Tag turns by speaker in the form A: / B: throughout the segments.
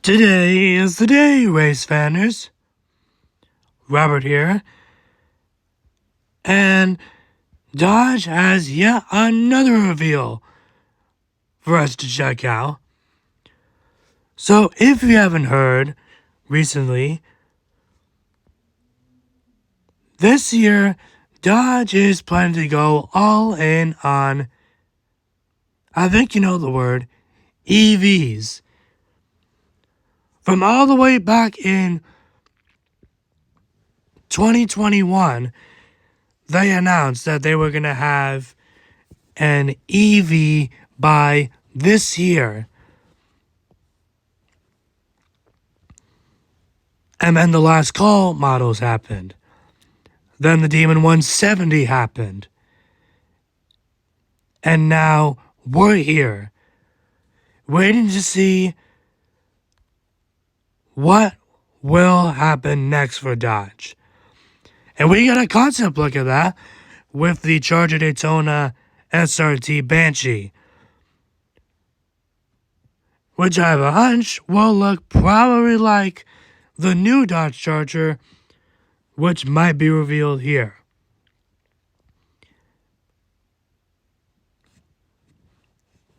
A: Today is the day, race fanners. Robert here. And Dodge has yet another reveal for us to check out. So if you haven't heard recently, this year Dodge is planning to go all in on, I think you know the word, EVs. From all the way back in 2021, they announced that they were going to have an EV by this year. And then the last call models happened. Then the Demon 170 happened. And now we're here, waiting to see what will happen next for Dodge. And we got a concept look at that with the Charger Daytona SRT Banshee, which I have a hunch will look probably like the new Dodge Charger, which might be revealed here.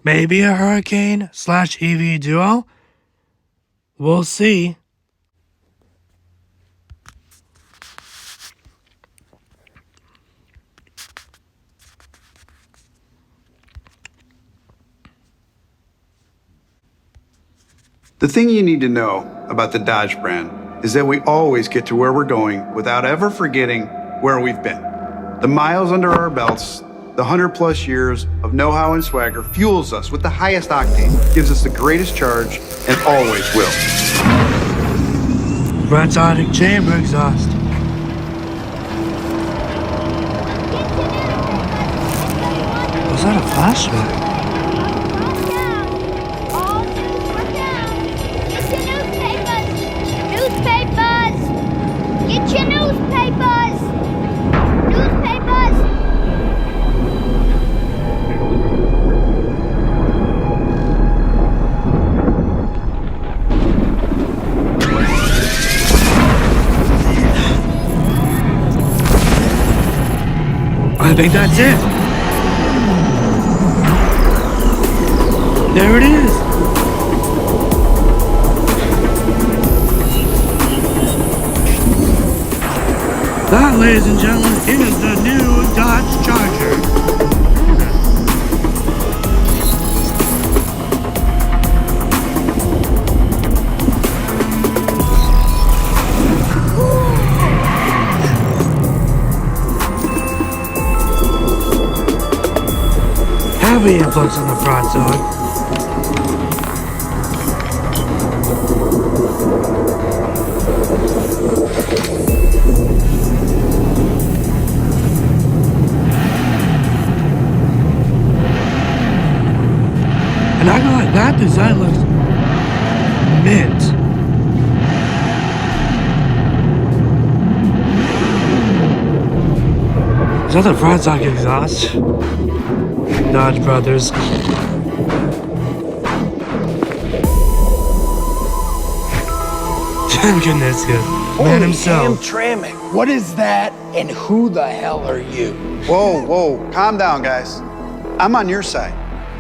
A: Maybe a Hurricane/EV duo? We'll see.
B: The thing you need to know about the Dodge brand is that we always get to where we're going without ever forgetting where we've been. The miles under our belts, the 100+ years of know-how and swagger fuels us with the highest octane, gives us the greatest charge, and always will.
A: Ratonic chamber exhaust. Was that a flashback?
C: Get your newspapers! Newspapers!
A: I think that's it. There it is. That, ladies and gentlemen, is the new Dodge Charger. Heavy influence on the broadside. And I go like, that design looks mint. Is that the broadside exhaust? Dodge Brothers. Goodness, good. Man himself.
D: Hamtramck, what is that and who the hell are you?
B: Whoa, calm down, guys. I'm on your side.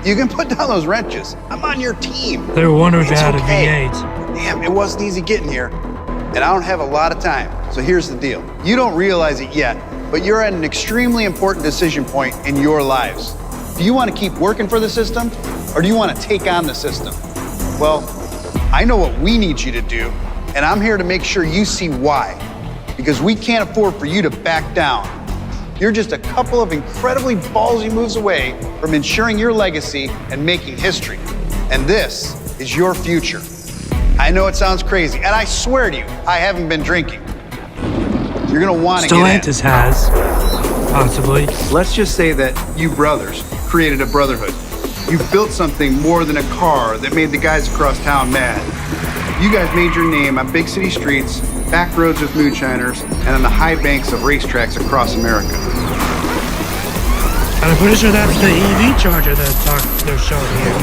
B: You can put down those wrenches. I'm on your team.
A: They were wondering if they
B: It's
A: had a
B: okay.
A: V8.
B: Damn, it wasn't easy getting here, and I don't have a lot of time. So here's the deal. You don't realize it yet, but you're at an extremely important decision point in your lives. Do you want to keep working for the system, or do you want to take on the system? Well, I know what we need you to do, and I'm here to make sure you see why. Because we can't afford for you to back down. You're just a couple of incredibly ballsy moves away from ensuring your legacy and making history. And this is your future. I know it sounds crazy, and I swear to you, I haven't been drinking. You're gonna want to get in.
A: Stellantis has, possibly.
B: Let's just say that you brothers created a brotherhood. You built something more than a car that made the guys across town mad. You guys made your name on big city streets, back roads with moonshiners, and on the high banks of racetracks across America.
A: And I'm pretty sure that's the EV charger they're showing here.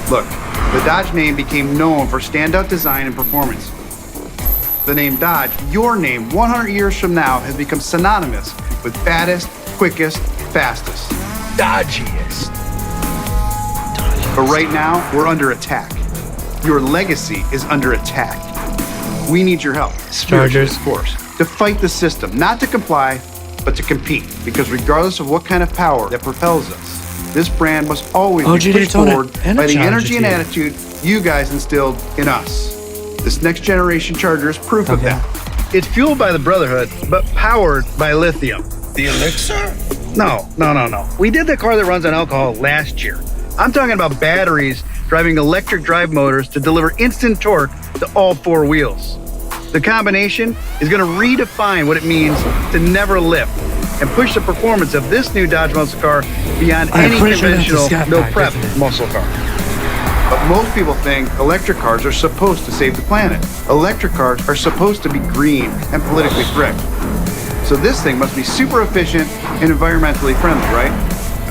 B: Look, the Dodge name became known for standout design and performance. The name Dodge, your name, 100 years from now, has become synonymous with baddest, quickest, fastest.
D: Dodgiest.
B: But right now, we're under attack. Your legacy is under attack. We need your help, spiritually,
A: Chargers.
B: of course, to fight the system, not to comply, but to compete. Because regardless of what kind of power that propels us, this brand must always
A: OG
B: be pushed
A: Daytona
B: forward
A: and a
B: by the
A: Charger
B: energy and
A: team.
B: attitude you guys instilled in us. This next generation Charger is proof of
A: Okay.
B: that. It's fueled by the Brotherhood, but powered by lithium.
D: The elixir?
B: No. We did the car that runs on alcohol last year. I'm talking about batteries driving electric drive motors to deliver instant torque to all four wheels. The combination is going to redefine what it means to never lift and push the performance of this new Dodge muscle car beyond
A: I'm
B: any
A: pretty sure that's a
B: conventional
A: Scat
B: no
A: Pack,
B: prep
A: isn't it?
B: muscle car. But most people think electric cars are supposed to save the planet. Electric cars are supposed to be green and politically correct. So this thing must be super efficient and environmentally friendly, right?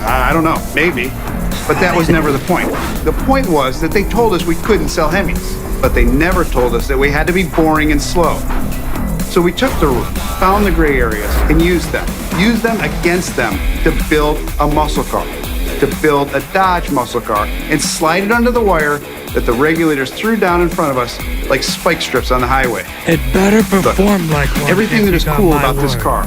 B: I don't know, maybe. But that was never the point. The point was that they told us we couldn't sell Hemis, but they never told us that we had to be boring and slow. So we took the route, found the gray areas, and used them against them to build a muscle car, to build a Dodge muscle car, and slide it under the wire that the regulators threw down in front of us like spike strips on the highway.
A: It better perform like one.
B: Everything
A: if
B: that
A: you
B: is
A: got
B: cool
A: my
B: about this
A: word.
B: car,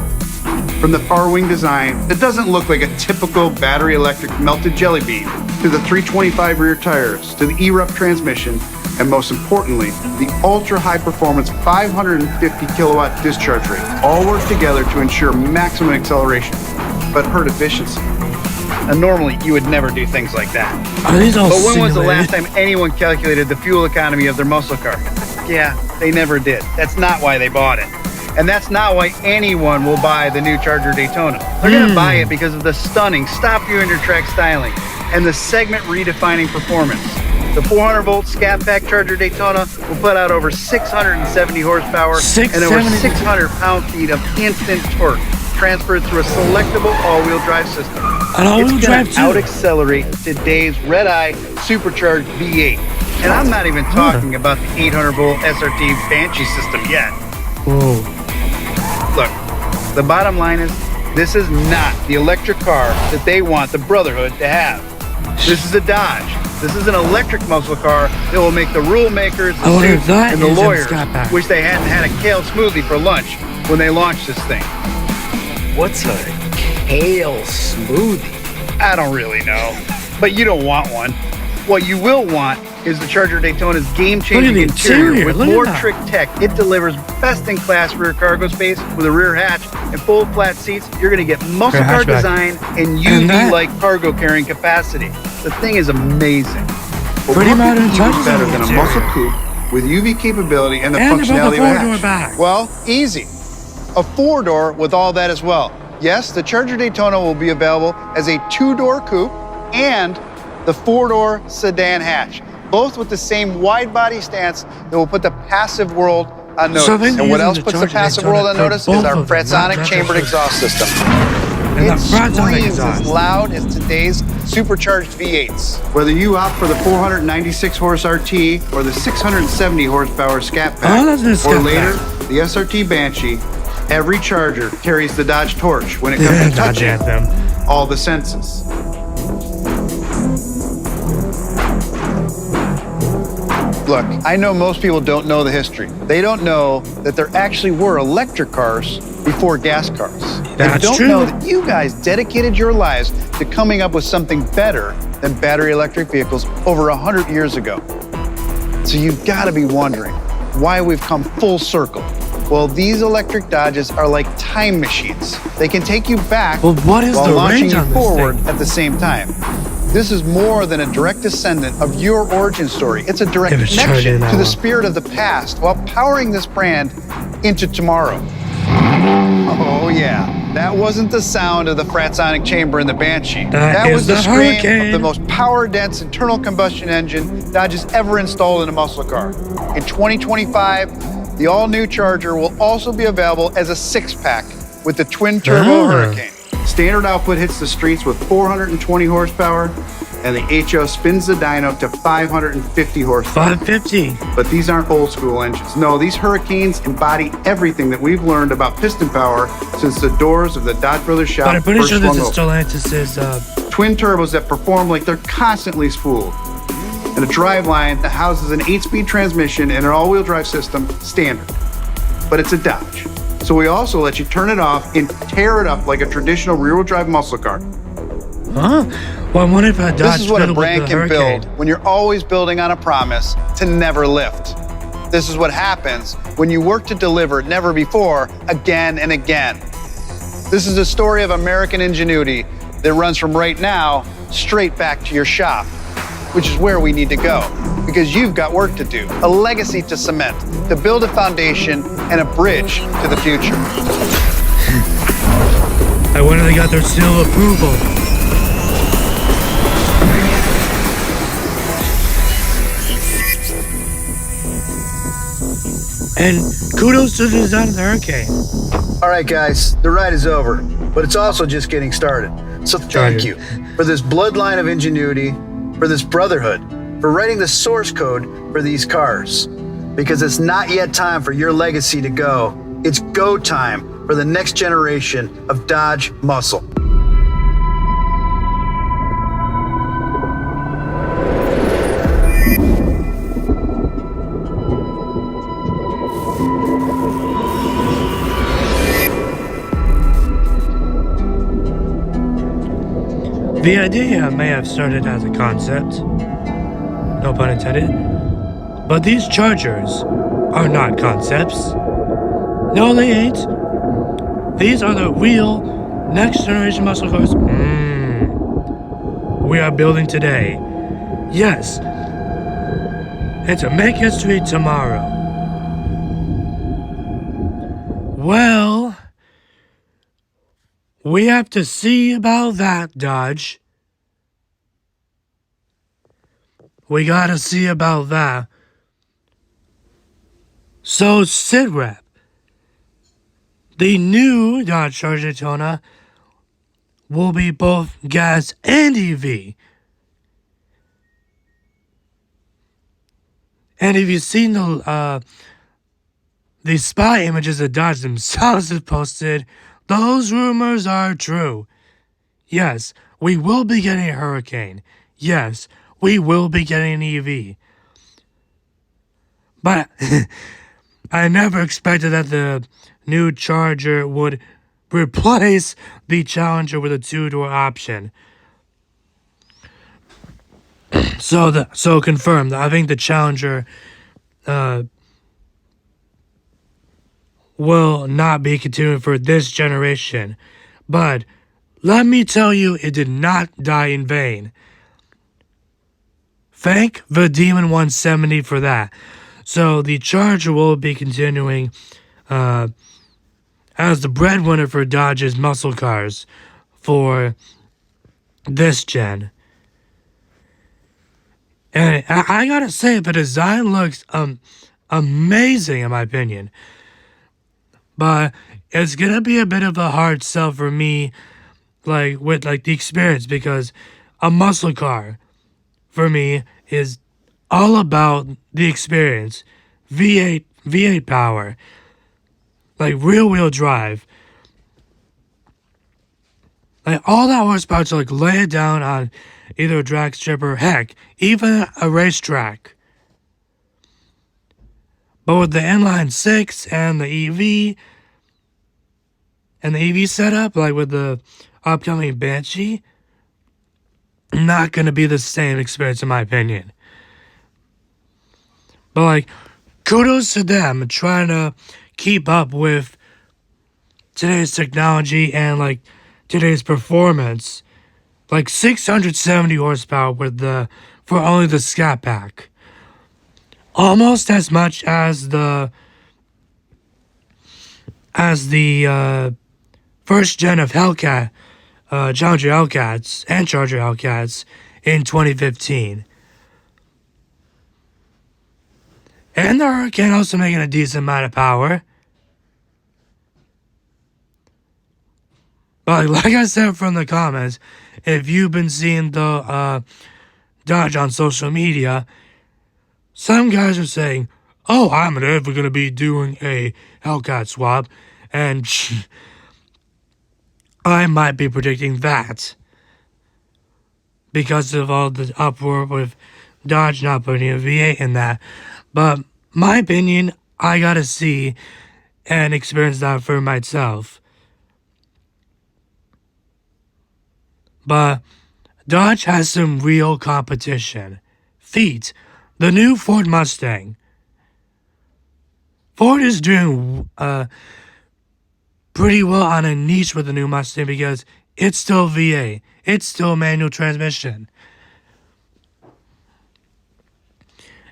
B: from the far wing design that doesn't look like a typical battery electric melted jelly bean, to the 325 rear tires, to the E-Rup transmission, and most importantly, the ultra high performance 550 kilowatt discharge rate, all work together to ensure maximum acceleration, but hurt efficiency. And normally you would never do things like that.
A: Are these all
B: But when was the last
A: simulated?
B: time anyone calculated the fuel economy of their muscle car? Yeah, they never did. That's not why they bought it. And that's not why anyone will buy the new Charger Daytona. They're gonna buy it because of the stunning stop you in your track styling and the segment redefining performance. The 400 volt Scat Pack Charger Daytona will put out over 670 horsepower and over
A: 670.
B: 600 pound-feet of instant torque transferred through a selectable all-wheel drive system.
A: An all-wheel
B: It's
A: drive
B: gonna
A: too.
B: out-accelerate today's red-eye supercharged V8. And I'm not even talking about the 800 volt SRT Banshee system yet.
A: Whoa.
B: Look, the bottom line is, this is not the electric car that they want the Brotherhood to have. This is a Dodge. This is an electric muscle car that will make the rule makers,
A: I
B: the
A: wonder if
B: suits,
A: that
B: and the
A: is in
B: lawyers
A: Scat Pack.
B: wish they hadn't had a kale smoothie for lunch when they launched this thing.
D: What's a kale smoothie?
B: I don't really know, but you don't want one. What you will want is the Charger Daytona's game-changing
A: Look at the interior,
B: with
A: look at
B: more
A: that.
B: trick tech. It delivers best-in-class rear cargo space with a rear hatch and full flat seats. You're going to get muscle
A: Rear
B: car
A: hatchback.
B: design and
A: And that-
B: UV-like cargo carrying capacity. The thing is amazing. But
A: Pretty
B: what could
A: modern
B: be
A: touches
B: even better
A: on the
B: than a
A: interior.
B: muscle coupe with UV capability and the
A: And about the
B: functionality of a
A: four-door
B: hatch?
A: back.
B: Well, easy. A four-door with all that as well. Yes, the Charger Daytona will be available as a two-door coupe and the four-door sedan hatch, both with the same wide-body stance that will put the passive world on notice.
A: So then
B: And what
A: using
B: else
A: the
B: puts the
A: Charger
B: passive
A: Daytona
B: world on
A: for
B: notice is
A: both
B: our
A: of them, not
B: Fratsonic
A: just
B: chambered
A: for-
B: exhaust system.
A: And
B: It
A: the Fratsonic
B: screams
A: exhaust.
B: as loud as today's supercharged V8s. Whether you opt for the 496 horse RT or the 670 horsepower Scat Pack,
A: Oh, that's a
B: or
A: Scat
B: later
A: Pack.
B: the SRT Banshee, every Charger carries the Dodge torch when it
A: Yeah,
B: comes to
A: Dodge
B: touching
A: Anthem.
B: all the senses. Look, I know most people don't know the history. They don't know that there actually were electric cars before gas cars. They
A: That's
B: don't
A: true.
B: know that you guys dedicated your lives to coming up with something better than battery electric vehicles over 100 years ago. So you've got to be wondering why we've come full circle. Well, these electric Dodges are like time machines. They can take you back
A: Well, what is
B: while
A: the
B: launching
A: range
B: you
A: on this
B: forward
A: thing?
B: at the same time. This is more than a direct descendant of your origin story. It's a direct
A: If it's charging
B: connection
A: that
B: to the
A: well.
B: spirit of the past while powering this brand into tomorrow. Oh yeah, that wasn't the sound of the Fratsonic chamber in the Banshee.
A: That is
B: was the
A: the
B: scream
A: Hurricane.
B: of the most power-dense internal combustion engine Dodge has ever installed in a muscle car. In 2025, the all-new Charger will also be available as a six-pack with the twin-turbo
A: Ah.
B: Hurricane. Standard output hits the streets with 420 horsepower, and the HO spins the dyno to 550 horsepower.
A: 550.
B: But these aren't old school engines. No, these Hurricanes embody everything that we've learned about piston power since the doors of the Dodge Brothers shop
A: But I'm pretty
B: first
A: sure this
B: swung
A: is
B: open.
A: Stellantis'
B: Twin turbos that perform like they're constantly spooled. And a driveline that houses an 8-speed transmission and an all-wheel drive system standard. But it's a Dodge. So we also let you turn it off and tear it up like a traditional rear-wheel drive muscle car.
A: Huh? Well, I wonder if a Dodge
B: This is what a
A: built with
B: brand
A: the
B: can
A: Hurricane.
B: build when you're always building on a promise to never lift. This is what happens when you work to deliver never before, again and again. This is a story of American ingenuity that runs from right now straight back to your shop, which is where we need to go, because you've got work to do, a legacy to cement, to build a foundation and a bridge to the future.
A: I wonder if they got their seal of approval. And kudos to the design of the Hurricane.
B: All right, guys, the ride is over, but it's also just getting started. So thank you for this bloodline of ingenuity, for this brotherhood, for writing the source code for these cars. Because it's not yet time for your legacy to go. It's go time for the next generation of Dodge muscle.
A: The idea may have started as a concept, no pun intended, but these Chargers are not concepts. No, they ain't. These are the real next generation muscle cars we are building today. Yes, and to make history tomorrow. Well, we have to see about that, Dodge. We gotta see about that. So, SITREP, the new Dodge Charger Daytona, will be both gas and EV. And if you've seen the spy images that Dodge themselves have posted, those rumors are true. Yes, we will be getting a Hurricane. Yes, we will be getting an EV. But I never expected that the new Charger would replace the Challenger with a two-door option. So confirmed. I think the Challenger will not be continuing for this generation. But let me tell you, it did not die in vain. Thank the Demon 170 for that. So the Charger will be continuing as the breadwinner for Dodge's muscle cars for this gen. And I gotta say, the design looks amazing in my opinion. But it's gonna be a bit of a hard sell for me, with the experience, because a muscle car for me is all about the experience. V8 power, rear wheel drive, all that horsepower to lay it down on either a drag strip or heck, even a racetrack. But with the inline 6 and the EV setup, with the upcoming Banshee, not gonna be the same experience in my opinion. But kudos to them trying to keep up with today's technology and today's performance. 670 horsepower for only the Scat Pack. Almost as much as the first gen of Hellcat, Challenger Hellcats and Charger Hellcats in 2015. And the Hurricane also making a decent amount of power. But like I said from the comments, if you've been seeing the Dodge on social media, some guys are saying, oh, I'm never going to be doing a Hellcat swap, and I might be predicting that because of all the uproar with Dodge not putting a V8 in that. But my opinion, I gotta see and experience that for myself. But Dodge has some real competition. Feet, the new Ford Mustang. Ford is doing pretty well on a niche with the new Mustang because it's still V8. It's still manual transmission.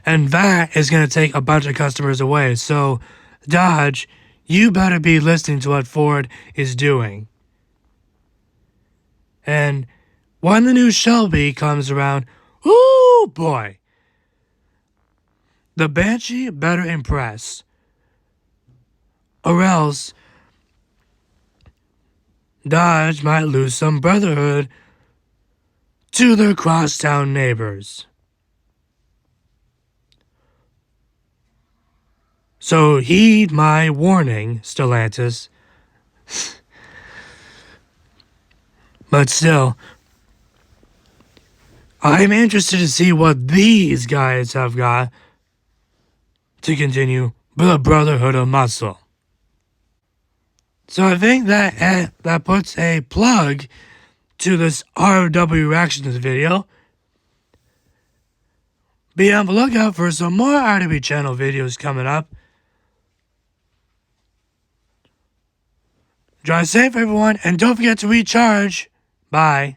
A: And that is going to take a bunch of customers away. So, Dodge, you better be listening to what Ford is doing. And when the new Shelby comes around, ooh boy, the Banshee better impress. Or else, Dodge might lose some brotherhood to their crosstown neighbors. So heed my warning, Stellantis. But still, I'm interested to see what these guys have got to continue the Brotherhood of Muscle. So I think that puts a plug to this ROW Reactions video. Be on the lookout for some more RW channel videos coming up. Drive safe, everyone, and don't forget to recharge. Bye.